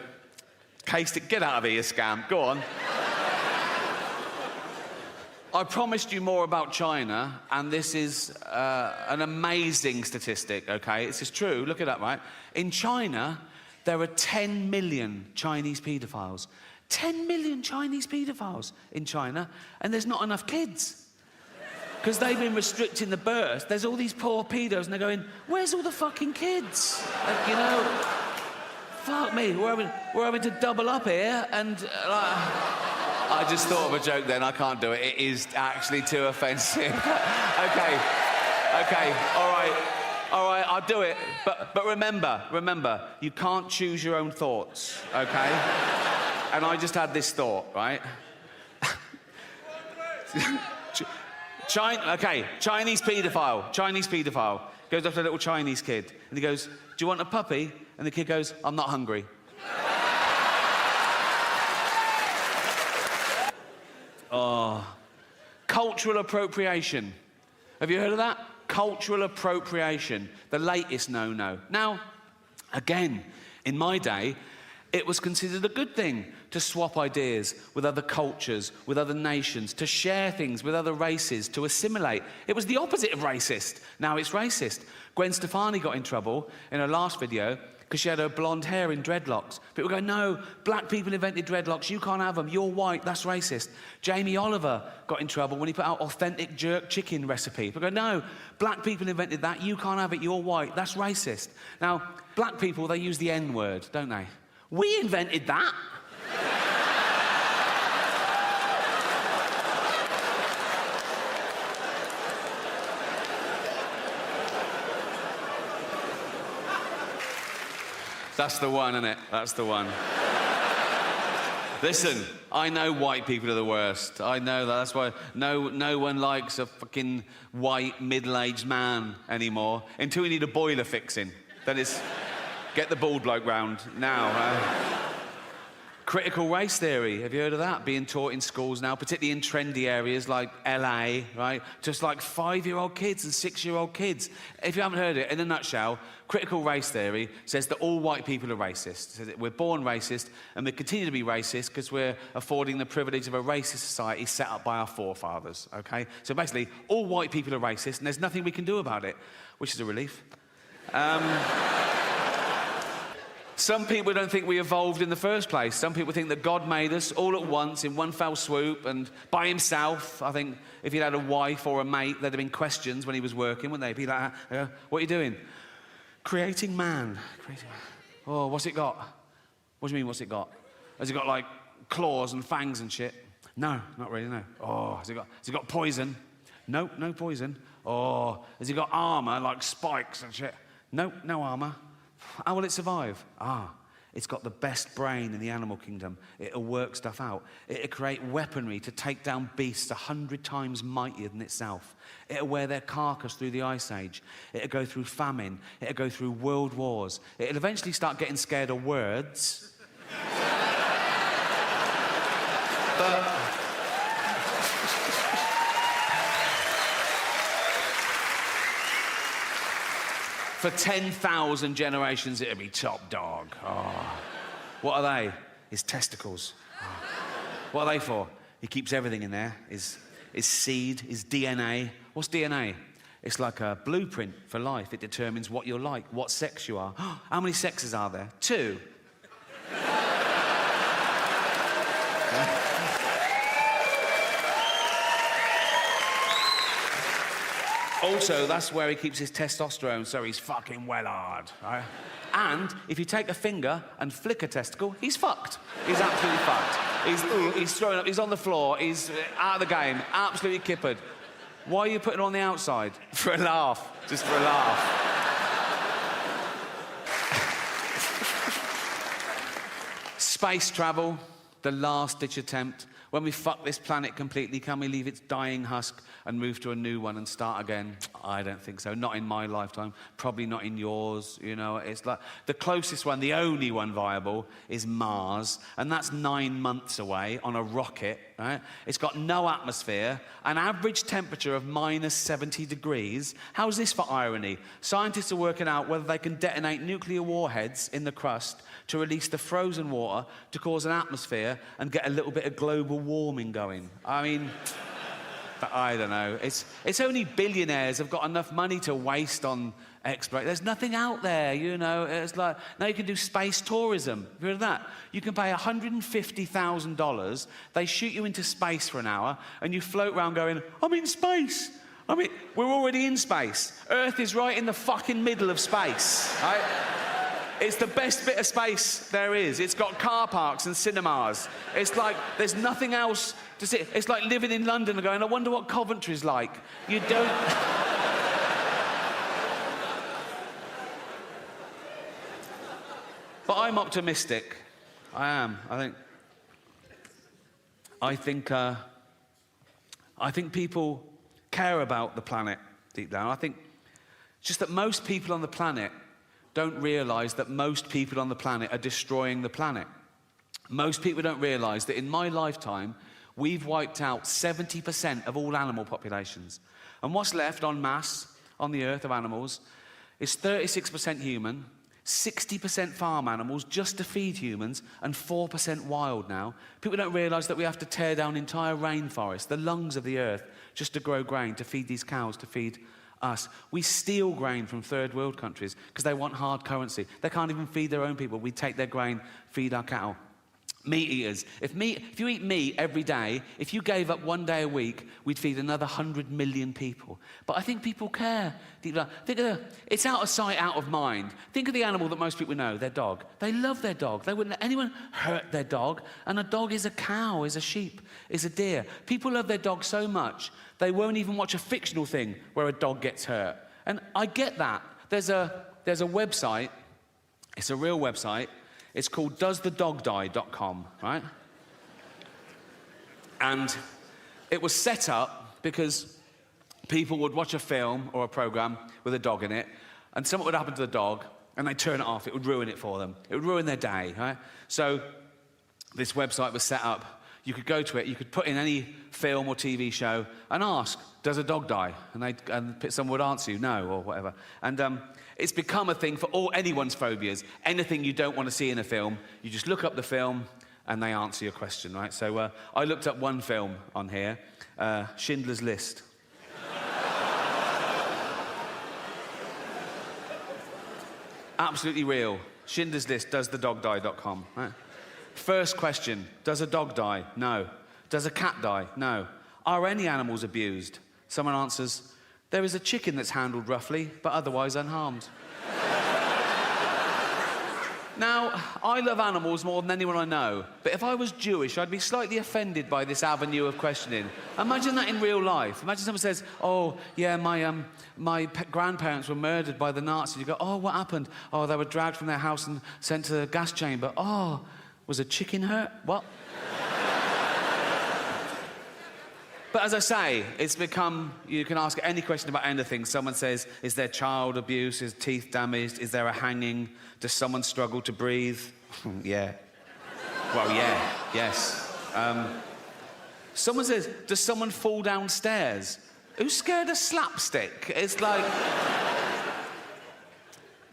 get out of here, you scam. Go on. I promised you more about China, and this is an amazing statistic, okay? This is true. Look it up, right? In China, there are 10 million Chinese paedophiles. 10 million Chinese paedophiles in China, and there's not enough kids. Because they've been restricting the birth. There's all these poor pedos, and they're going, where's all the fucking kids? Like, you know, fuck me, we're having to double up here, and I just thought of a joke then, I can't do it. It is actually too offensive. Okay, all right, I'll do it. But remember, you can't choose your own thoughts, okay? And I just had this thought, right? Chinese paedophile goes up to a little Chinese kid and he goes, do you want a puppy? And the kid goes, I'm not hungry. Oh, cultural appropriation. Have you heard of that? Cultural appropriation, the latest no-no. Now, again, in my day, it was considered a good thing to swap ideas with other cultures, with other nations, to share things with other races, to assimilate. It was the opposite of racist. Now it's racist. Gwen Stefani got in trouble in her last video because she had her blonde hair in dreadlocks. People go, no, black people invented dreadlocks, you can't have them, you're white, that's racist. Jamie Oliver got in trouble when he put out authentic jerk chicken recipe. People go, no, black people invented that, you can't have it, you're white, that's racist. Now, black people, they use the N-word, don't they? We invented that. That's the one, isn't it? That's the one. Listen, I know white people are the worst. I know that. That's why no one likes a fucking white middle-aged man anymore until we need a boiler fixing. Then it's get the bald bloke round now. Critical race theory, have you heard of that? Being taught in schools now, particularly in trendy areas like LA, right? Just like 5-year-old kids and 6-year-old kids. If you haven't heard it, in a nutshell, critical race theory says that all white people are racist. Says that we're born racist and we continue to be racist because we're affording the privilege of a racist society set up by our forefathers, okay? So basically, all white people are racist and there's nothing we can do about it, which is a relief. Some people don't think we evolved in the first place. Some people think that God made us all at once in one fell swoop and by himself. I think if he'd had a wife or a mate, there'd have been questions when he was working, wouldn't they? Be like, what are you doing? Creating man. Oh, what's it got? What do you mean, what's it got? Has it got, like, claws and fangs and shit? No, not really, no. Oh, has it got poison? No, no poison. Oh, has it got armour, like spikes and shit? No, no armour. How will it survive? It's got the best brain in the animal kingdom. It'll work stuff out. It'll create weaponry to take down beasts 100 times mightier than itself. It'll wear their carcass through the Ice Age. It'll go through famine. It'll go through world wars. It'll eventually start getting scared of words. But for 10,000 generations, it'll be top dog. Oh. What are they? His testicles. Oh. What are they for? He keeps everything in there. His seed, his DNA. What's DNA? It's like a blueprint for life. It determines what you're like, what sex you are. How many sexes are there? 2. Also, that's where he keeps his testosterone, so he's fucking well hard, right? And if you take a finger and flick a testicle, he's fucked. He's absolutely fucked. He's throwing up, he's on the floor, he's out of the game, absolutely kippered. Why are you putting it on the outside? For a laugh, just for a laugh. Space travel, the last-ditch attempt. When we fuck this planet completely, can we leave its dying husk and move to a new one and start again? I don't think so. Not in my lifetime. Probably not in yours. You know, it's like the closest one, the only one viable, is Mars, and that's 9 months away on a rocket. Right? It's got no atmosphere, an average temperature of -70 degrees. How's this for irony? Scientists are working out whether they can detonate nuclear warheads in the crust to release the frozen water to cause an atmosphere and get a little bit of global warming going. I mean, I don't know. It's only billionaires have got enough money to waste on exploration. There's nothing out there, you know. It's like, now you can do space tourism. Have you heard of that? You can pay $150,000. They shoot you into space for an hour, and you float around going, I'm in space. I mean, we're already in space. Earth is right in the fucking middle of space, right? It's the best bit of space there is. It's got car parks and cinemas. It's like there's nothing else to see. It's like living in London and going, I wonder what Coventry's like. You don't... But I'm optimistic. I am. I think people care about the planet deep down. I think it's just that most people on the planet don't realise that most people on the planet are destroying the planet. Most people don't realise that in my lifetime, we've wiped out 70% of all animal populations. And what's left en masse on the earth of animals is 36% human, 60% farm animals just to feed humans, and 4% wild now. People don't realise that we have to tear down entire rainforests, the lungs of the earth, just to grow grain, to feed these cows, to feed us. We steal grain from third world countries because they want hard currency. They can't even feed their own people. We take their grain, feed our cattle. Meat eaters. If you eat meat every day, if you gave up 1 day a week, we'd feed another 100 million people. But I think people care. It's out of sight, out of mind. Think of the animal that most people know, their dog. They love their dog. They wouldn't let anyone hurt their dog. And a dog is a cow, is a sheep, is a deer. People love their dog so much, they won't even watch a fictional thing where a dog gets hurt. And I get that. There's a website, it's a real website. It's called doesthedogdie.com, right? And it was set up because people would watch a film or a program with a dog in it, and something would happen to the dog, and they'd turn it off. It would ruin it for them. It would ruin their day, right? So this website was set up. You could go to it, you could put in any film or TV show and ask, does a dog die? And someone would answer you, no, or whatever. And it's become a thing for anyone's phobias. Anything you don't want to see in a film, you just look up the film and they answer your question, right? So I looked up one film on here, Schindler's List. Absolutely real. Schindler's List, doesthedogdie.com. Right? First question, does a dog die? No. Does a cat die? No. Are any animals abused? Someone answers, there is a chicken that's handled roughly, but otherwise unharmed. Now, I love animals more than anyone I know, but if I was Jewish, I'd be slightly offended by this avenue of questioning. Imagine that in real life. Imagine someone says, oh, yeah, my grandparents were murdered by the Nazis. You go, oh, what happened? Oh, they were dragged from their house and sent to the gas chamber. Oh, was a chicken hurt? What? But as I say, it's become, you can ask any question about anything. Someone says, is there child abuse? Is teeth damaged? Is there a hanging? Does someone struggle to breathe? Yeah. Well, yeah, yes. Someone says, does someone fall downstairs? Who's scared of slapstick? It's like...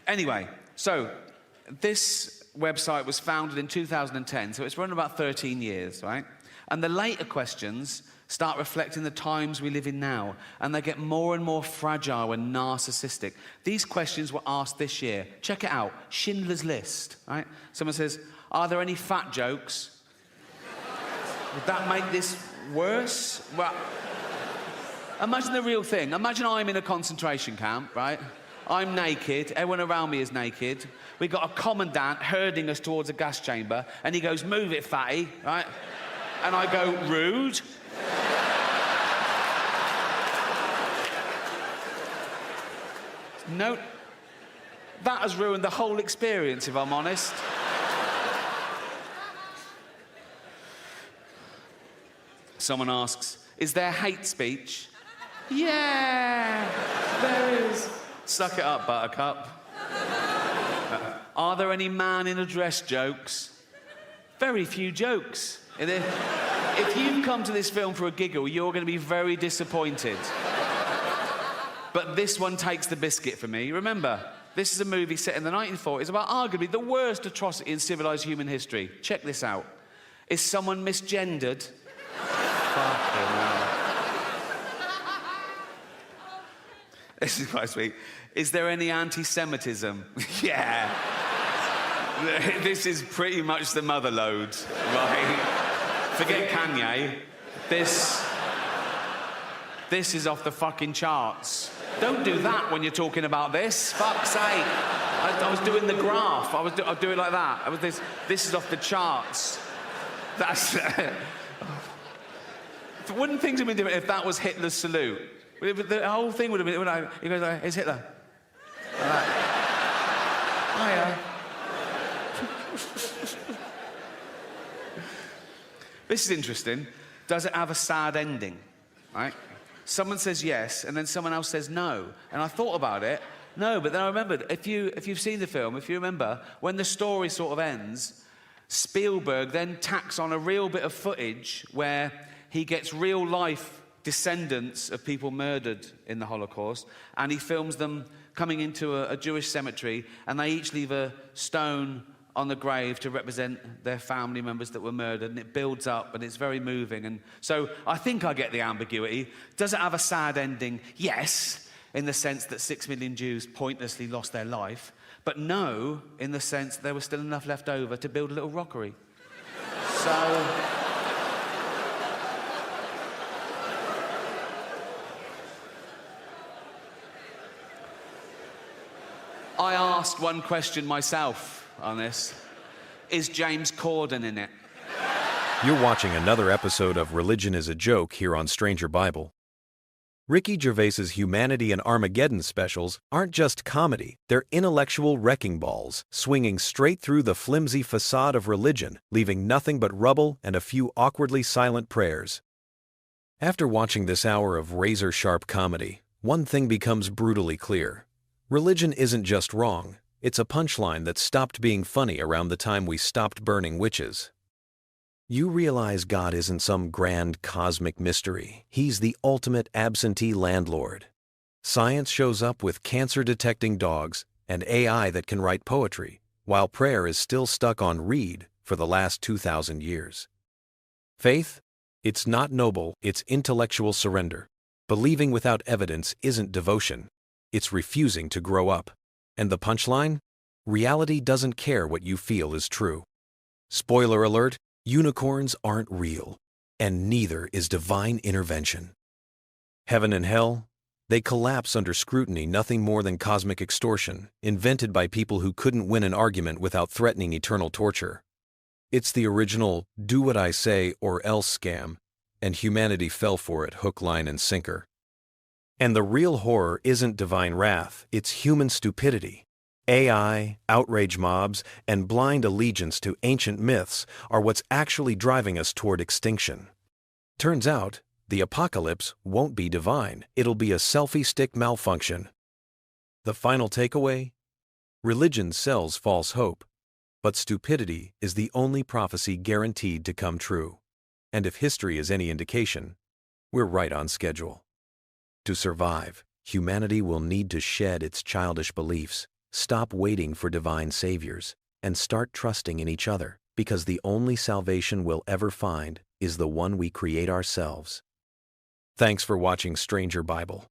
Anyway, so this website was founded in 2010, so it's run about 13 years, right? And the later questions start reflecting the times we live in now, and they get more and more fragile and narcissistic. These questions were asked this year. Check it out, Schindler's List, right? Someone says, are there any fat jokes? Would that make this worse? Well, imagine the real thing. Imagine I'm in a concentration camp, right? I'm naked, everyone around me is naked. We've got a commandant herding us towards a gas chamber, and he goes, move it, fatty, right? And I go, rude. No, that has ruined the whole experience, if I'm honest. Someone asks, is there hate speech? Yeah, there is. Suck it up, Buttercup. Are there any man in a dress jokes? Very few jokes. If you've come to this film for a giggle, you're going to be very disappointed. But this one takes the biscuit for me. Remember, this is a movie set in the 1940s about arguably the worst atrocity in civilized human history. Check this out. Is someone misgendered? Fucking hell. This is quite sweet. Is there any anti-Semitism? Yeah. This is pretty much the mother load, right? Forget Kanye. This is off the fucking charts. Don't do that when you're talking about this. Fuck's sake. I was doing the graph. I was doing like that. This is off the charts. That's... Wouldn't things have been different if that was Hitler's salute? The whole thing would have been... He goes like, it's Hitler. Like that. Hiya. This is interesting. Does it have a sad ending? Right? Someone says yes, and then someone else says no. And I thought about it. No, but then I remembered, if you've seen the film, if you remember, when the story sort of ends, Spielberg then tacks on a real bit of footage where he gets real-life descendants of people murdered in the Holocaust, and he films them coming into a Jewish cemetery, and they each leave a stone on the grave to represent their family members that were murdered, and it builds up, and it's very moving. And so I think I get the ambiguity. Does it have a sad ending? Yes, in the sense that 6 million Jews pointlessly lost their life, but no, in the sense there was still enough left over to build a little rockery. So... I asked one question myself on this. Is James Corden in it? You're watching another episode of Religion is a Joke here on Stranger Bible. Ricky Gervais's Humanity and Armageddon specials aren't just comedy, they're intellectual wrecking balls, swinging straight through the flimsy facade of religion, leaving nothing but rubble and a few awkwardly silent prayers. After watching this hour of razor-sharp comedy, one thing becomes brutally clear. Religion isn't just wrong, it's a punchline that stopped being funny around the time we stopped burning witches. you realize God isn't some grand cosmic mystery. He's the ultimate absentee landlord. Science shows up with cancer-detecting dogs and AI that can write poetry, while prayer is still stuck on read for the last 2,000 years. Faith? It's not noble, it's intellectual surrender. Believing without evidence isn't devotion. It's refusing to grow up. And the punchline? Reality doesn't care what you feel is true. Spoiler alert, unicorns aren't real, and neither is divine intervention. Heaven and hell? They collapse under scrutiny, nothing more than cosmic extortion, invented by people who couldn't win an argument without threatening eternal torture. It's the original do what I say or else scam, and humanity fell for it hook, line, and sinker. And the real horror isn't divine wrath, it's human stupidity. AI, outrage mobs, and blind allegiance to ancient myths are what's actually driving us toward extinction. Turns out, the apocalypse won't be divine, it'll be a selfie stick malfunction. The final takeaway? Religion sells false hope, but stupidity is the only prophecy guaranteed to come true. And if history is any indication, we're right on schedule. To survive, humanity will need to shed its childish beliefs, stop waiting for divine saviors, and start trusting in each other, because the only salvation we'll ever find is the one we create ourselves. Thanks for watching Stranger Bible,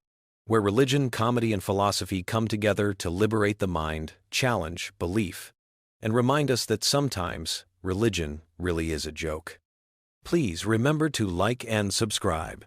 where religion, comedy, and philosophy come together to liberate the mind, challenge belief, and remind us that sometimes religion really is a joke. Please remember to like and subscribe.